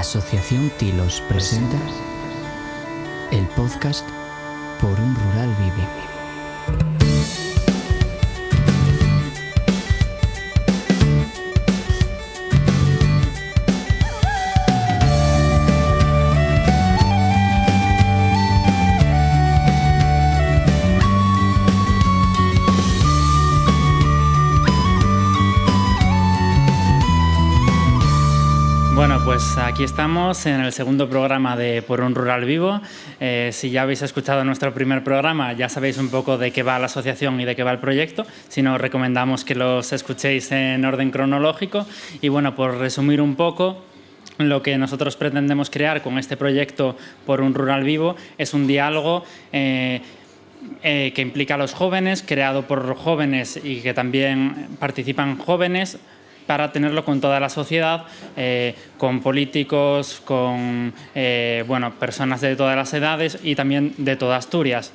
Asociación Tilos presenta el podcast Por un Rural Vive. Bueno, pues aquí estamos en el segundo programa de Por un Rural Vivo. Si ya habéis escuchado nuestro primer programa, ya sabéis un poco de qué va la asociación y de qué va el proyecto. Si no, os recomendamos que los escuchéis en orden cronológico. Y bueno, por resumir un poco, lo que nosotros pretendemos crear con este proyecto Por un Rural Vivo es un diálogo que implica a los jóvenes, creado por jóvenes y que también participan jóvenes, para tenerlo con toda la sociedad, con políticos, con personas de todas las edades y también de toda Asturias.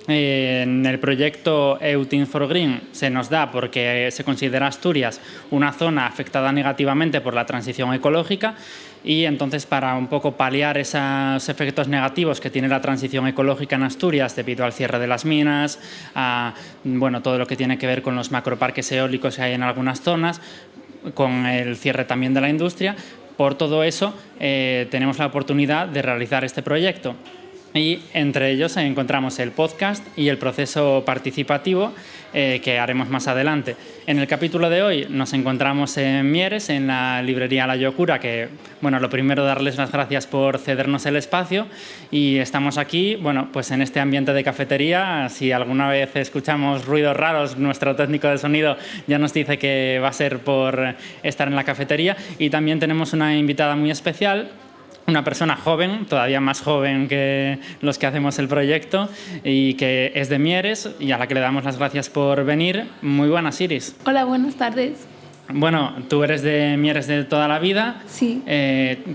En el proyecto EU Teams for Green se nos da porque se considera Asturias una zona afectada negativamente por la transición ecológica, y entonces, para un poco paliar esos efectos negativos que tiene la transición ecológica en Asturias debido al cierre de las minas, a todo lo que tiene que ver con los macroparques eólicos que hay en algunas zonas, con el cierre también de la industria, por todo eso tenemos la oportunidad de realizar este proyecto. Y entre ellos encontramos el podcast y el proceso participativo que haremos más adelante. En el capítulo de hoy nos encontramos en Mieres, en la librería La Llocura, que, lo primero, darles las gracias por cedernos el espacio, y estamos aquí, pues en este ambiente de cafetería. Si alguna vez escuchamos ruidos raros, nuestro técnico de sonido ya nos dice que va a ser por estar en la cafetería. Y también tenemos una invitada muy especial, una persona joven, todavía más joven que los que hacemos el proyecto, y que es de Mieres, y a la que le damos las gracias por venir. Muy buenas, Iris. Hola, buenas tardes. Bueno, tú eres de Mieres de toda la vida. Sí.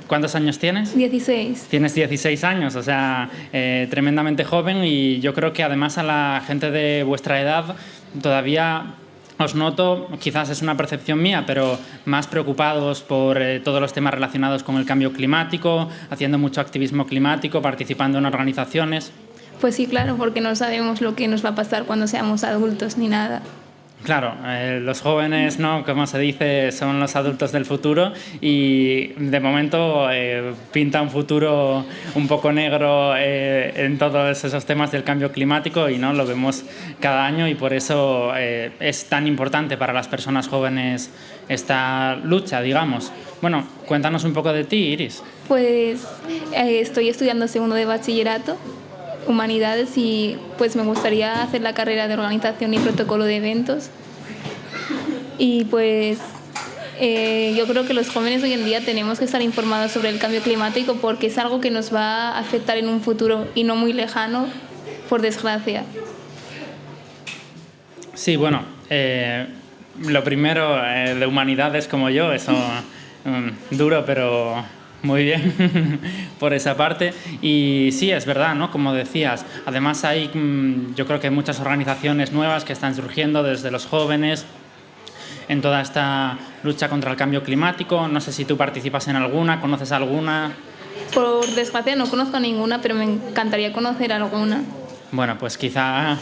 ¿Cuántos años tienes? 16. Tienes 16 años, o sea, tremendamente joven, y yo creo que además a la gente de vuestra edad todavía os noto, quizás es una percepción mía, pero más preocupados por todos los temas relacionados con el cambio climático, haciendo mucho activismo climático, participando en organizaciones. Pues sí, claro, porque no sabemos lo que nos va a pasar cuando seamos adultos ni nada. Claro, los jóvenes, ¿no?, como se dice, son los adultos del futuro, y de momento pinta un futuro un poco negro en todos esos temas del cambio climático, y no lo vemos cada año, y por eso es tan importante para las personas jóvenes esta lucha, digamos. Bueno, cuéntanos un poco de ti, Iris. Pues estoy estudiando segundo de bachillerato, Humanidades, y pues me gustaría hacer la carrera de organización y protocolo de eventos. Y pues yo creo que los jóvenes hoy en día tenemos que estar informados sobre el cambio climático, porque es algo que nos va a afectar en un futuro y no muy lejano, por desgracia. Sí, lo primero, de Humanidades como yo, eso duro, pero muy bien por esa parte. Y sí, es verdad, ¿no?, como decías, además yo creo que hay muchas organizaciones nuevas que están surgiendo desde los jóvenes en toda esta lucha contra el cambio climático. No sé si tú participas en alguna, ¿conoces alguna? Por desgracia no conozco ninguna, pero me encantaría conocer alguna. Bueno, pues quizá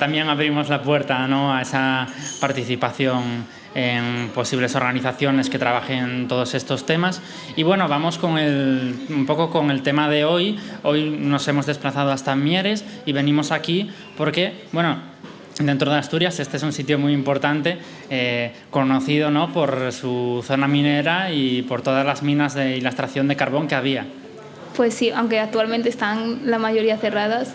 también abrimos la puerta, ¿no?, a esa participación en posibles organizaciones que trabajen todos estos temas. Y vamos un poco con el tema de hoy. Hoy nos hemos desplazado hasta Mieres y venimos aquí porque, dentro de Asturias este es un sitio muy importante, conocido, ¿no?, por su zona minera y por todas las minas y la extracción de carbón que había. Pues sí, aunque actualmente están la mayoría cerradas,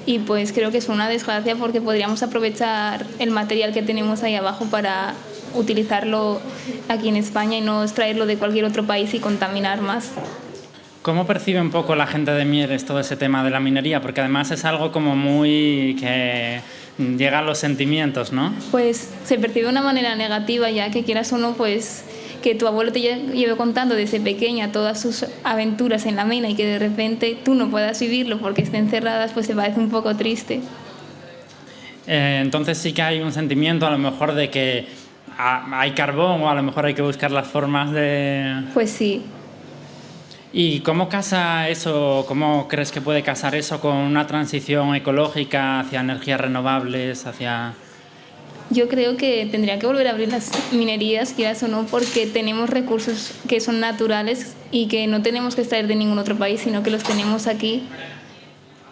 y pues creo que es una desgracia, porque podríamos aprovechar el material que tenemos ahí abajo para utilizarlo aquí en España y no extraerlo de cualquier otro país y contaminar más. ¿Cómo percibe un poco la gente de Mieres todo ese tema de la minería? Porque además es algo como muy que llega a los sentimientos, ¿no? Pues se percibe de una manera negativa, ya que quieras o no, pues que tu abuelo te lleve contando desde pequeña todas sus aventuras en la mina y que de repente tú no puedas vivirlo porque estén cerradas, pues se parece un poco triste. Entonces sí que hay un sentimiento a lo mejor de que hay carbón, o a lo mejor hay que buscar las formas de... Pues sí. ¿Y cómo casa eso, cómo crees que puede casar eso con una transición ecológica hacia energías renovables, hacia...? Yo creo que tendría que volver a abrir las minerías, quieras o no, porque tenemos recursos que son naturales y que no tenemos que extraer de ningún otro país, sino que los tenemos aquí.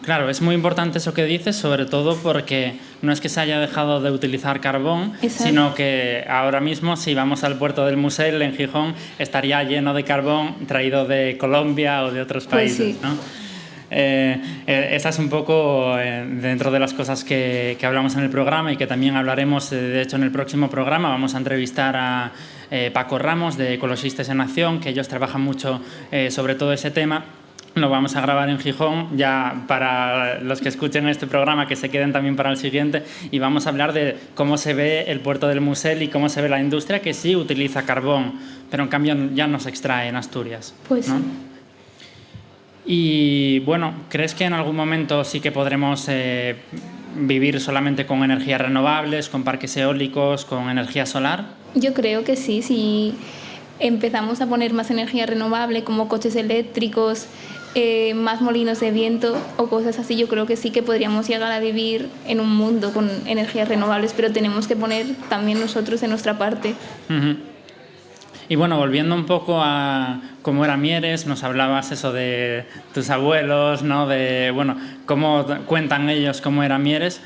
Claro, es muy importante eso que dices, sobre todo porque no es que se haya dejado de utilizar carbón, Exacto. sino que ahora mismo, si vamos al puerto del Musel, en Gijón, estaría lleno de carbón traído de Colombia o de otros países, pues sí. ¿no? Esa es un poco dentro de las cosas que hablamos en el programa y que también hablaremos, de hecho, en el próximo programa. Vamos a entrevistar a Paco Ramos, de Ecologistas en Acción, que ellos trabajan mucho sobre todo ese tema. Lo vamos a grabar en Gijón, ya para los que escuchen este programa, que se queden también para el siguiente, y vamos a hablar de cómo se ve el puerto del Musel y cómo se ve la industria que sí utiliza carbón, pero en cambio ya no se extrae en Asturias, Pues ¿no? sí. Y bueno, ¿crees que en algún momento sí que podremos vivir solamente con energías renovables, con parques eólicos, con energía solar? Yo creo que sí, si empezamos a poner más energía renovable, como coches eléctricos, más molinos de viento o cosas así, yo creo que sí que podríamos llegar a vivir en un mundo con energías renovables, pero tenemos que poner también nosotros de nuestra parte. Uh-huh. Y bueno, volviendo un poco a cómo era Mieres, nos hablabas eso de tus abuelos, ¿no? De, bueno, cómo cuentan ellos cómo era Mieres.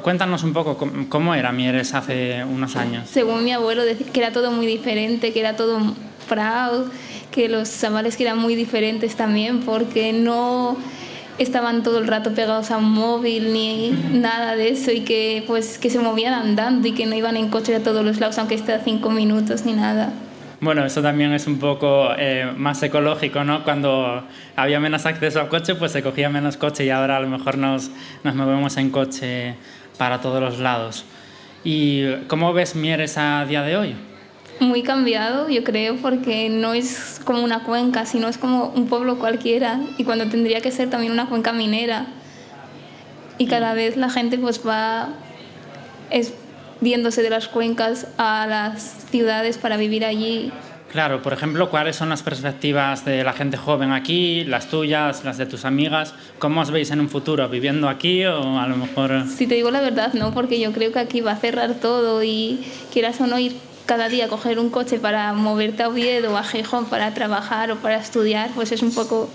Cuéntanos un poco cómo era Mieres hace unos años. Según mi abuelo, decía que era todo muy diferente, que era todo fraude, que los chavales que eran muy diferentes también, porque no estaban todo el rato pegados a un móvil ni nada de eso, y que pues que se movían andando y que no iban en coche a todos los lados, aunque esté a 5 minutos ni nada. Bueno, eso también es un poco más ecológico, ¿no? Cuando había menos acceso al coche, pues se cogía menos coche, y ahora a lo mejor nos movemos en coche para todos los lados. ¿Y cómo ves Mieres a día de hoy? Muy cambiado, yo creo, porque no es como una cuenca, sino es como un pueblo cualquiera, y cuando tendría que ser también una cuenca minera. Y cada vez la gente pues va viéndose de las cuencas a las ciudades para vivir allí. Claro, por ejemplo, ¿cuáles son las perspectivas de la gente joven aquí, las tuyas, las de tus amigas? ¿Cómo os veis en un futuro? ¿Viviendo aquí o a lo mejor...? Si te digo la verdad, no, porque yo creo que aquí va a cerrar todo, y quieras o no ir cada día a coger un coche para moverte a Oviedo o a Gijón para trabajar o para estudiar, pues es un poco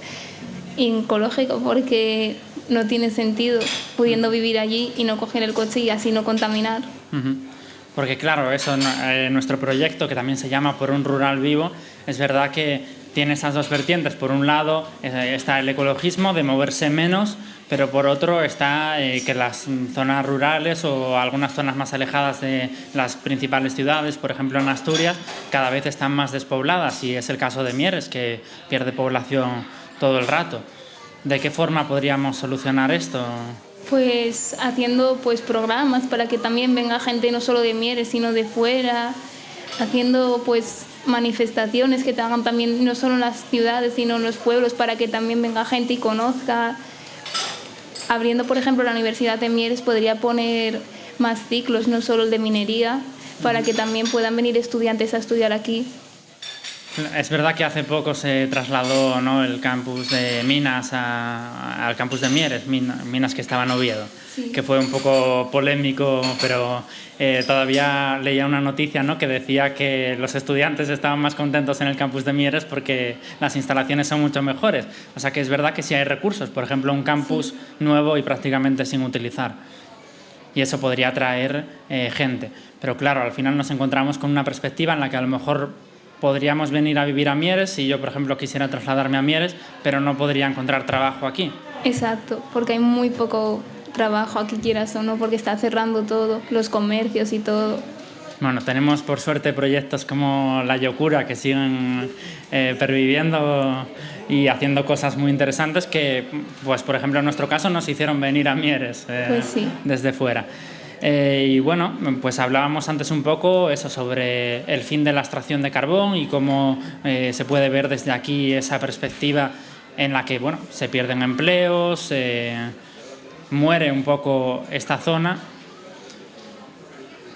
ecológico, porque no tiene sentido pudiendo vivir allí y no coger el coche y así no contaminar. Uh-huh. Porque claro, eso, nuestro proyecto, que también se llama Por un Rural Vivo, es verdad que tiene esas dos vertientes. Por un lado está el ecologismo, de moverse menos, pero por otro está que las zonas rurales o algunas zonas más alejadas de las principales ciudades, por ejemplo en Asturias, cada vez están más despobladas, y es el caso de Mieres, que pierde población todo el rato. ¿De qué forma podríamos solucionar esto? Pues haciendo pues programas para que también venga gente no solo de Mieres, sino de fuera, haciendo pues manifestaciones que te hagan también no solo en las ciudades, sino en los pueblos, para que también venga gente y conozca. Abriendo, por ejemplo, la Universidad de Mieres, podría poner más ciclos, no solo el de minería, para que también puedan venir estudiantes a estudiar aquí. Es verdad que hace poco se trasladó, ¿no?, el campus de Minas al campus de Mieres, Minas que estaba en Oviedo, sí, que fue un poco polémico, pero todavía leía una noticia, ¿no?, que decía que los estudiantes estaban más contentos en el campus de Mieres porque las instalaciones son mucho mejores. O sea que es verdad que sí hay recursos, por ejemplo, un campus nuevo y prácticamente sin utilizar. Y eso podría atraer gente. Pero claro, al final nos encontramos con una perspectiva en la que a lo mejor podríamos venir a vivir a Mieres si yo, por ejemplo, quisiera trasladarme a Mieres, pero no podría encontrar trabajo aquí. Exacto, porque hay muy poco trabajo aquí, quieras o no, porque está cerrando todo, los comercios y todo. Bueno, tenemos por suerte proyectos como La Yocura que siguen perviviendo y haciendo cosas muy interesantes que, pues, por ejemplo, en nuestro caso nos hicieron venir a Mieres pues sí, desde fuera. Y bueno, pues hablábamos antes un poco eso sobre el fin de la extracción de carbón y cómo se puede ver desde aquí esa perspectiva en la que, bueno, se pierden empleos, muere un poco esta zona.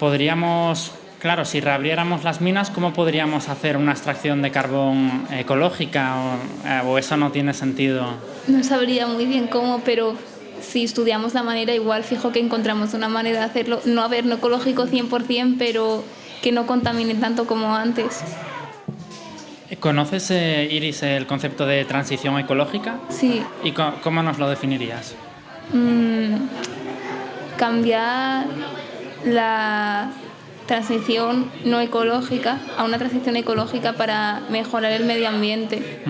Podríamos Claro, si reabriéramos las minas, ¿cómo podríamos hacer una extracción de carbón ecológica o eso no tiene sentido? No sabría muy bien cómo, pero si estudiamos la manera, igual fijo que encontramos una manera de hacerlo, no ecológico 100%, pero que no contamine tanto como antes. ¿Conoces, Iris, el concepto de transición ecológica? Sí. ¿Y cómo nos lo definirías? Cambiar la transición no ecológica a una transición ecológica para mejorar el medio ambiente.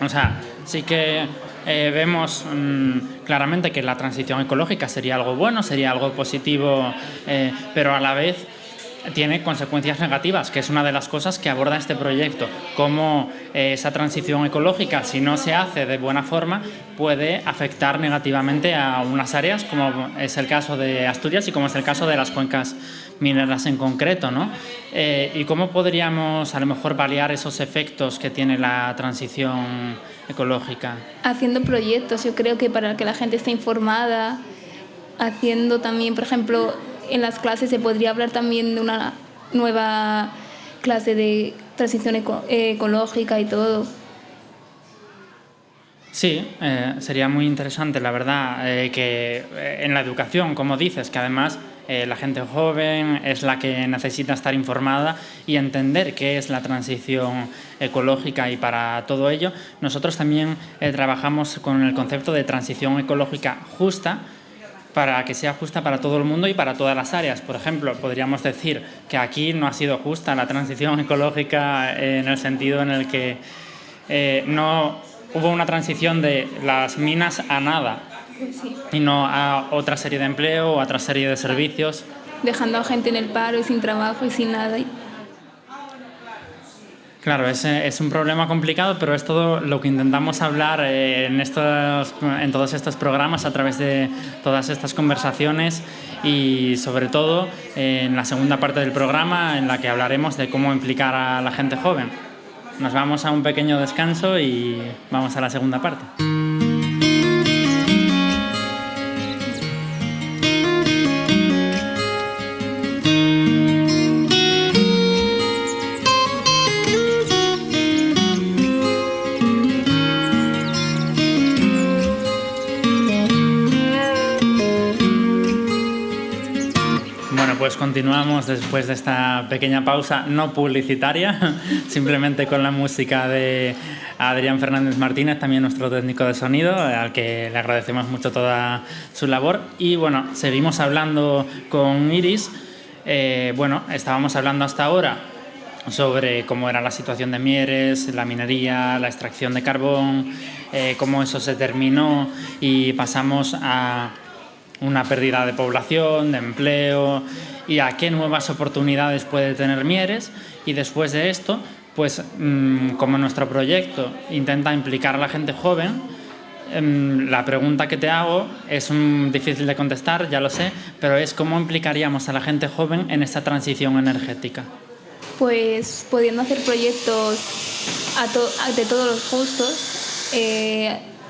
O sea, sí que vemos claramente que la transición ecológica sería algo bueno, sería algo positivo, pero a la vez tiene consecuencias negativas, que es una de las cosas que aborda este proyecto. Cómo esa transición ecológica, si no se hace de buena forma, puede afectar negativamente a unas áreas, como es el caso de Asturias y como es el caso de las cuencas mineras en concreto, ¿no? ¿Y cómo podríamos a lo mejor paliar esos efectos que tiene la transición ecológica? Haciendo proyectos, yo creo que para que la gente esté informada, haciendo también, por ejemplo, en las clases se podría hablar también de una nueva clase de transición ecológica y todo. Sí, sería muy interesante, la verdad, que en la educación, como dices, que además la gente joven es la que necesita estar informada y entender qué es la transición ecológica, y para todo ello nosotros también trabajamos con el concepto de transición ecológica justa, para que sea justa para todo el mundo y para todas las áreas. Por ejemplo, podríamos decir que aquí no ha sido justa la transición ecológica en el sentido en el que no hubo una transición de las minas a nada, Sí. y no a otra serie de empleo o a otra serie de servicios. Dejando a gente en el paro y sin trabajo y sin nada. Claro, es un problema complicado, pero es todo lo que intentamos hablar en todos estos programas, a través de todas estas conversaciones, y sobre todo en la segunda parte del programa, en la que hablaremos de cómo implicar a la gente joven. Nos vamos a un pequeño descanso y vamos a la segunda parte. Pues continuamos después de esta pequeña pausa no publicitaria, simplemente con la música de Adrián Fernández Martínez, también nuestro técnico de sonido, al que le agradecemos mucho toda su labor. Y bueno, seguimos hablando con Iris. Estábamos hablando hasta ahora sobre cómo era la situación de Mieres, la minería, la extracción de carbón, cómo eso se terminó y pasamos a una pérdida de población, de empleo, y a qué nuevas oportunidades puede tener Mieres. Y después de esto, pues como nuestro proyecto intenta implicar a la gente joven, la pregunta que te hago es difícil de contestar, ya lo sé, pero es cómo implicaríamos a la gente joven en esta transición energética. Pues pudiendo hacer proyectos de todos los gustos,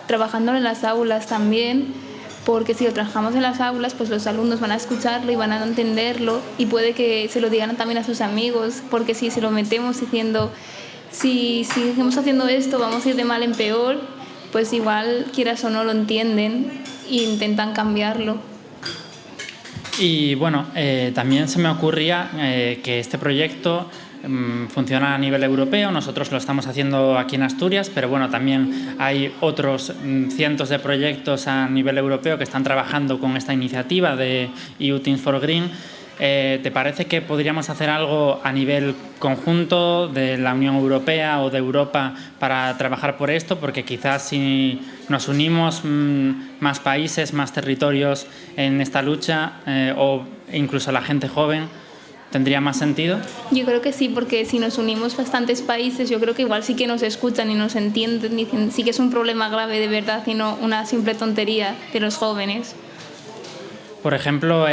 trabajando en las aulas también, porque si lo trabajamos en las aulas, pues los alumnos van a escucharlo y van a entenderlo, y puede que se lo digan también a sus amigos, porque si se lo metemos diciendo, si seguimos haciendo esto vamos a ir de mal en peor, pues igual, quieras o no, lo entienden e intentan cambiarlo. Y bueno, también se me ocurría que este proyecto funciona a nivel europeo. Nosotros lo estamos haciendo aquí en Asturias, pero bueno, también hay otros cientos de proyectos a nivel europeo que están trabajando con esta iniciativa de EU Teams for Green. ¿Te parece que podríamos hacer algo a nivel conjunto de la Unión Europea o de Europa para trabajar por esto? Porque quizás si nos unimos más países, más territorios en esta lucha, o incluso la gente joven, ¿tendría más sentido? Yo creo que sí, porque si nos unimos bastantes países, yo creo que igual sí que nos escuchan y nos entienden, dicen sí que es un problema grave de verdad y no una simple tontería de los jóvenes. Por ejemplo,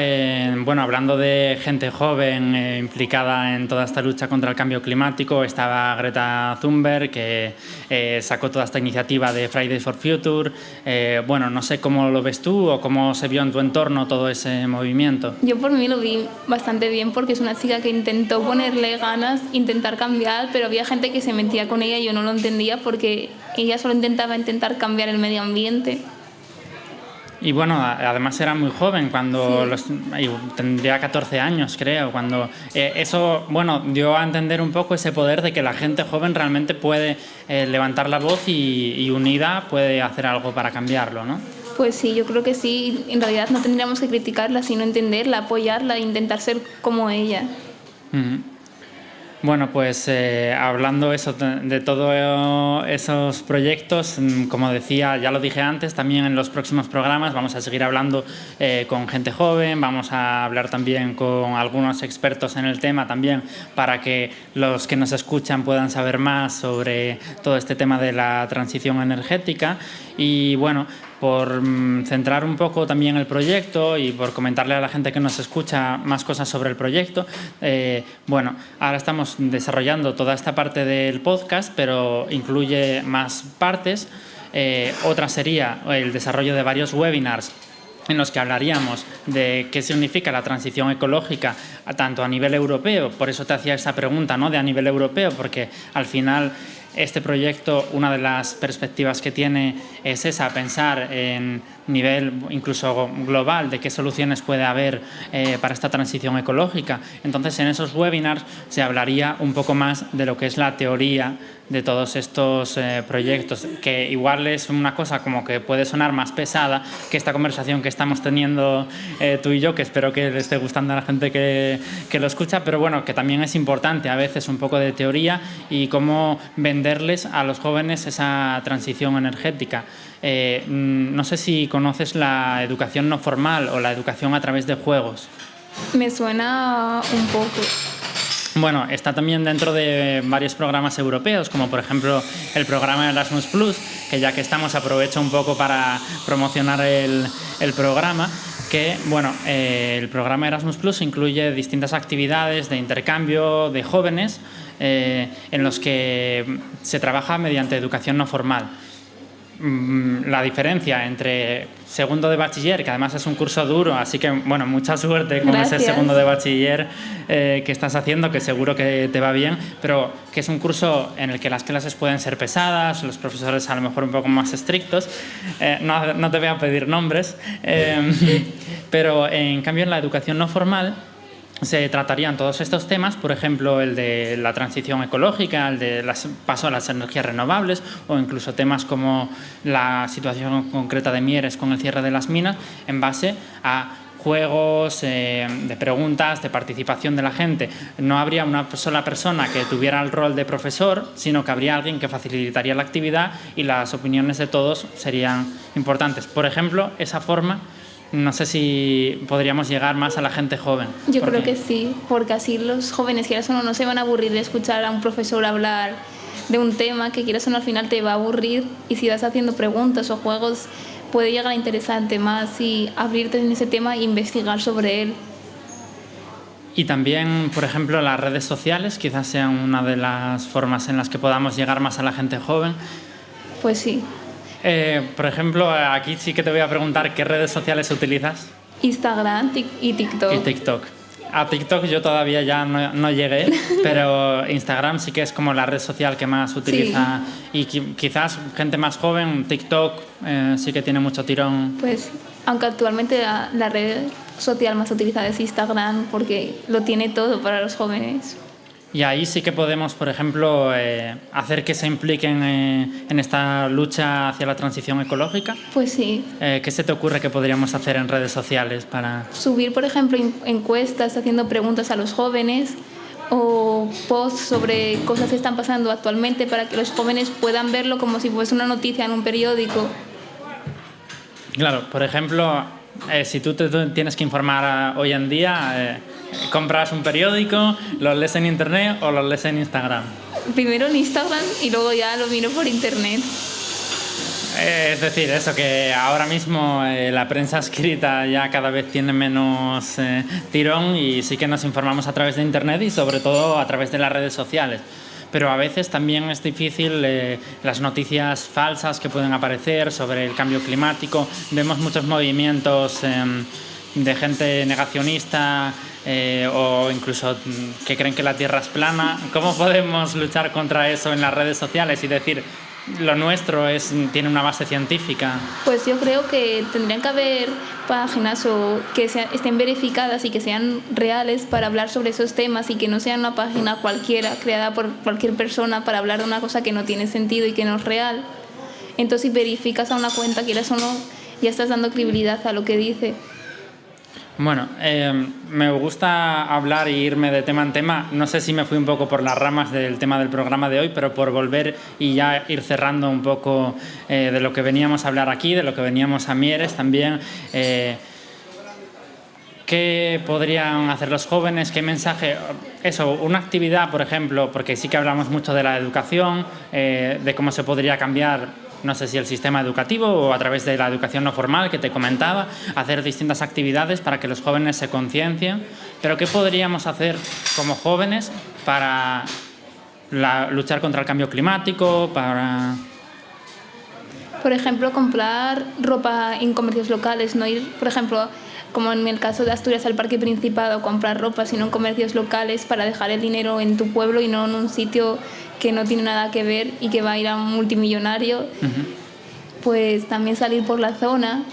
bueno, hablando de gente joven implicada en toda esta lucha contra el cambio climático, estaba Greta Thunberg, que sacó toda esta iniciativa de Fridays for Future. Bueno, no sé cómo lo ves tú o cómo se vio en tu entorno todo ese movimiento. Yo por mí lo vi bastante bien porque es una chica que intentó ponerle ganas, intentar cambiar, pero había gente que se metía con ella y yo no lo entendía porque ella solo intentar cambiar el medio ambiente. Y bueno, además era muy joven, cuando tendría 14 años, creo, cuando eso, bueno, dio a entender un poco ese poder de que la gente joven realmente puede levantar la voz y unida puede hacer algo para cambiarlo, ¿no? Pues sí, yo creo que sí. En realidad no tendríamos que criticarla, sino entenderla, apoyarla e intentar ser como ella. Uh-huh. Bueno, pues hablando de todos esos proyectos, como decía, ya lo dije antes, también en los próximos programas vamos a seguir hablando con gente joven, vamos a hablar también con algunos expertos en el tema también para que los que nos escuchan puedan saber más sobre todo este tema de la transición energética. Y bueno, por centrar un poco también el proyecto y por comentarle a la gente que nos escucha más cosas sobre el proyecto, bueno, ahora estamos desarrollando toda esta parte del podcast, pero incluye más partes. Otra sería el desarrollo de varios webinars en los que hablaríamos de qué significa la transición ecológica tanto a nivel europeo. Por eso te hacía esa pregunta, ¿no?, de a nivel europeo, porque al final este proyecto, una de las perspectivas que tiene es esa, pensar en nivel incluso global de qué soluciones puede haber para esta transición ecológica. Entonces, en esos webinars se hablaría un poco más de lo que es la teoría de todos estos proyectos, que igual es una cosa como que puede sonar más pesada que esta conversación que estamos teniendo tú y yo, que espero que le esté gustando a la gente que lo escucha, pero bueno, que también es importante a veces un poco de teoría y cómo venderles a los jóvenes esa transición energética. No sé si conoces la educación no formal o la educación a través de juegos. Me suena un poco. Bueno, está también dentro de varios programas europeos, como por ejemplo el programa Erasmus+, que ya que estamos aprovecho un poco para promocionar el programa, que bueno, el programa Erasmus+ incluye distintas actividades de intercambio de jóvenes en los que se trabaja mediante educación no formal. La diferencia entre segundo de bachiller, que además es un curso duro, así que bueno, mucha suerte con Gracias. ese segundo de bachiller que estás haciendo, que seguro que te va bien, pero que es un curso en el que las clases pueden ser pesadas, los profesores a lo mejor un poco más estrictos, no te voy a pedir nombres, pero en cambio en la educación no formal se tratarían todos estos temas, por ejemplo, el de la transición ecológica, el de paso a las energías renovables o incluso temas como la situación concreta de Mieres con el cierre de las minas, en base a juegos, de preguntas, de participación de la gente. No habría una sola persona que tuviera el rol de profesor, sino que habría alguien que facilitaría la actividad y las opiniones de todos serían importantes. Por ejemplo, esa forma, no sé si podríamos llegar más a la gente joven. Yo creo que sí, porque así los jóvenes, quieras o no, no se van a aburrir de escuchar a un profesor hablar de un tema que quieras o no al final te va a aburrir, y si vas haciendo preguntas o juegos puede llegar a interesarte más y abrirte en ese tema e investigar sobre él. Y también, por ejemplo, las redes sociales quizás sean una de las formas en las que podamos llegar más a la gente joven. Pues sí. Por ejemplo, aquí sí que te voy a preguntar qué redes sociales utilizas. Instagram y TikTok. Y TikTok. A TikTok yo todavía ya no llegué, pero Instagram sí que es como la red social que más utiliza. Sí. Y quizás gente más joven, TikTok sí que tiene mucho tirón. Pues, aunque actualmente la red social más utilizada es Instagram, porque lo tiene todo para los jóvenes. Y ahí sí que podemos, por ejemplo, hacer que se impliquen en esta lucha hacia la transición ecológica. Pues sí. ¿Qué se te ocurre que podríamos hacer en redes sociales para...? Subir, por ejemplo, encuestas haciendo preguntas a los jóvenes o posts sobre cosas que están pasando actualmente para que los jóvenes puedan verlo como si fuese una noticia en un periódico. Claro, por ejemplo, si tú tienes que informar hoy en día... ¿compras un periódico, lo lees en internet o lo lees en Instagram? Primero en Instagram y luego ya lo miro por internet. Es decir, eso, que ahora mismo la prensa escrita ya cada vez tiene menos tirón y sí que nos informamos a través de Internet y sobre todo a través de las redes sociales. Pero a veces también es difícil las noticias falsas que pueden aparecer sobre el cambio climático. Vemos muchos movimientos de gente negacionista o incluso que creen que la Tierra es plana. ¿Cómo podemos luchar contra eso en las redes sociales y decir lo nuestro tiene una base científica? Pues yo creo que tendrían que haber páginas que estén verificadas y que sean reales para hablar sobre esos temas y que no sean una página cualquiera creada por cualquier persona para hablar de una cosa que no tiene sentido y que no es real. Entonces, si verificas a una cuenta, quieras o no, ya estás dando credibilidad a lo que dice. Bueno, me gusta hablar e irme de tema en tema. No sé si me fui un poco por las ramas del tema del programa de hoy, pero por volver y ya ir cerrando un poco de lo que veníamos a hablar aquí, de lo que veníamos a Mieres también. ¿Qué podrían hacer los jóvenes? ¿Qué mensaje? Eso, una actividad, por ejemplo, porque sí que hablamos mucho de la educación, de cómo se podría cambiar, no sé si el sistema educativo o a través de la educación no formal que te comentaba, hacer distintas actividades para que los jóvenes se conciencien. Pero ¿qué podríamos hacer como jóvenes para luchar contra el cambio climático, para...? Por ejemplo, comprar ropa en comercios locales, no ir, por ejemplo, como en el caso de Asturias, al Parque Principado, comprar ropa, sino en comercios locales para dejar el dinero en tu pueblo y no en un sitio que no tiene nada que ver y que va a ir a un multimillonario. Uh-huh. Pues también salir por la zona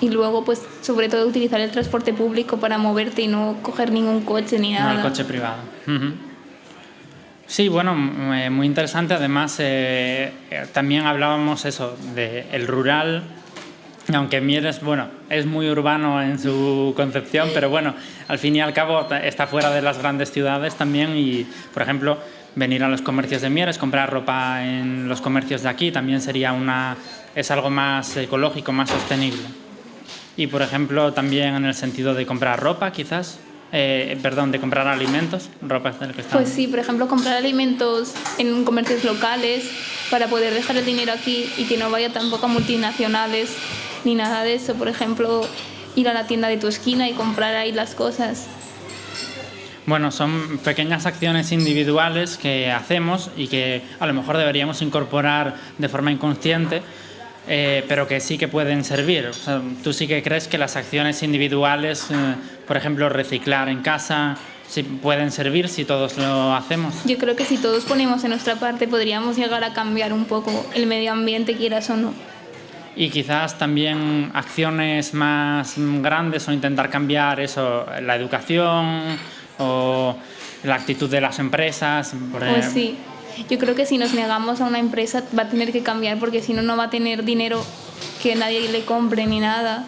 y luego, pues sobre todo, utilizar el transporte público para moverte y no coger ningún coche ni nada. No, el coche privado. Uh-huh. Sí, bueno, muy interesante. Además, también hablábamos eso del rural. Aunque Mieres, bueno, es muy urbano en su concepción, pero bueno, al fin y al cabo está fuera de las grandes ciudades también y, por ejemplo, venir a los comercios de Mieres, comprar ropa en los comercios de aquí también es algo más ecológico, más sostenible. Y, por ejemplo, también en el sentido de comprar ropa, quizás, de comprar alimentos, ropa es del que estamos. Pues sí, por ejemplo, comprar alimentos en comercios locales para poder dejar el dinero aquí y que no vaya tampoco a multinacionales ni nada de eso. Por ejemplo, ir a la tienda de tu esquina y comprar ahí las cosas. Bueno, son pequeñas acciones individuales que hacemos y que a lo mejor deberíamos incorporar de forma inconsciente, pero que sí que pueden servir. O sea, ¿tú sí que crees que las acciones individuales, por ejemplo, reciclar en casa, sí pueden servir si todos lo hacemos? Yo creo que si todos ponemos en nuestra parte podríamos llegar a cambiar un poco el medio ambiente, quieras o no. Y quizás también acciones más grandes o intentar cambiar eso, la educación o la actitud de las empresas. Pues sí, yo creo que si nos negamos a una empresa va a tener que cambiar porque si no, no va a tener dinero que nadie le compre ni nada.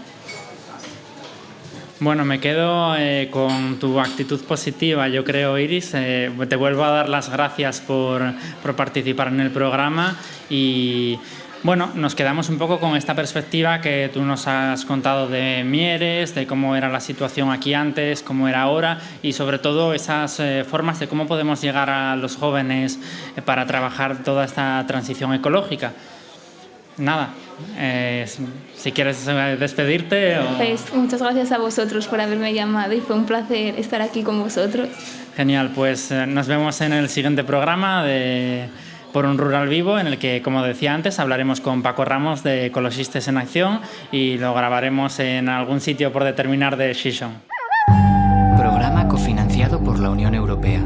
Bueno, me quedo con tu actitud positiva, yo creo, Iris. Te vuelvo a dar las gracias por participar en el programa y... Bueno, nos quedamos un poco con esta perspectiva que tú nos has contado de Mieres, de cómo era la situación aquí antes, cómo era ahora y sobre todo esas formas de cómo podemos llegar a los jóvenes para trabajar toda esta transición ecológica. Nada, si quieres despedirte. Pues muchas gracias a vosotros por haberme llamado y fue un placer estar aquí con vosotros. Genial, pues nos vemos en el siguiente programa de Por un Rural Vivo, en el que, como decía antes, hablaremos con Paco Ramos de Ecologistes en Acción y lo grabaremos en algún sitio por determinar de Xixón. Programa cofinanciado por la Unión Europea.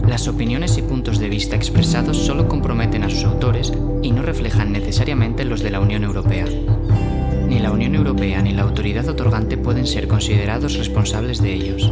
Las opiniones y puntos de vista expresados solo comprometen a sus autores y no reflejan necesariamente los de la Unión Europea. Ni la Unión Europea ni la autoridad otorgante pueden ser considerados responsables de ellos.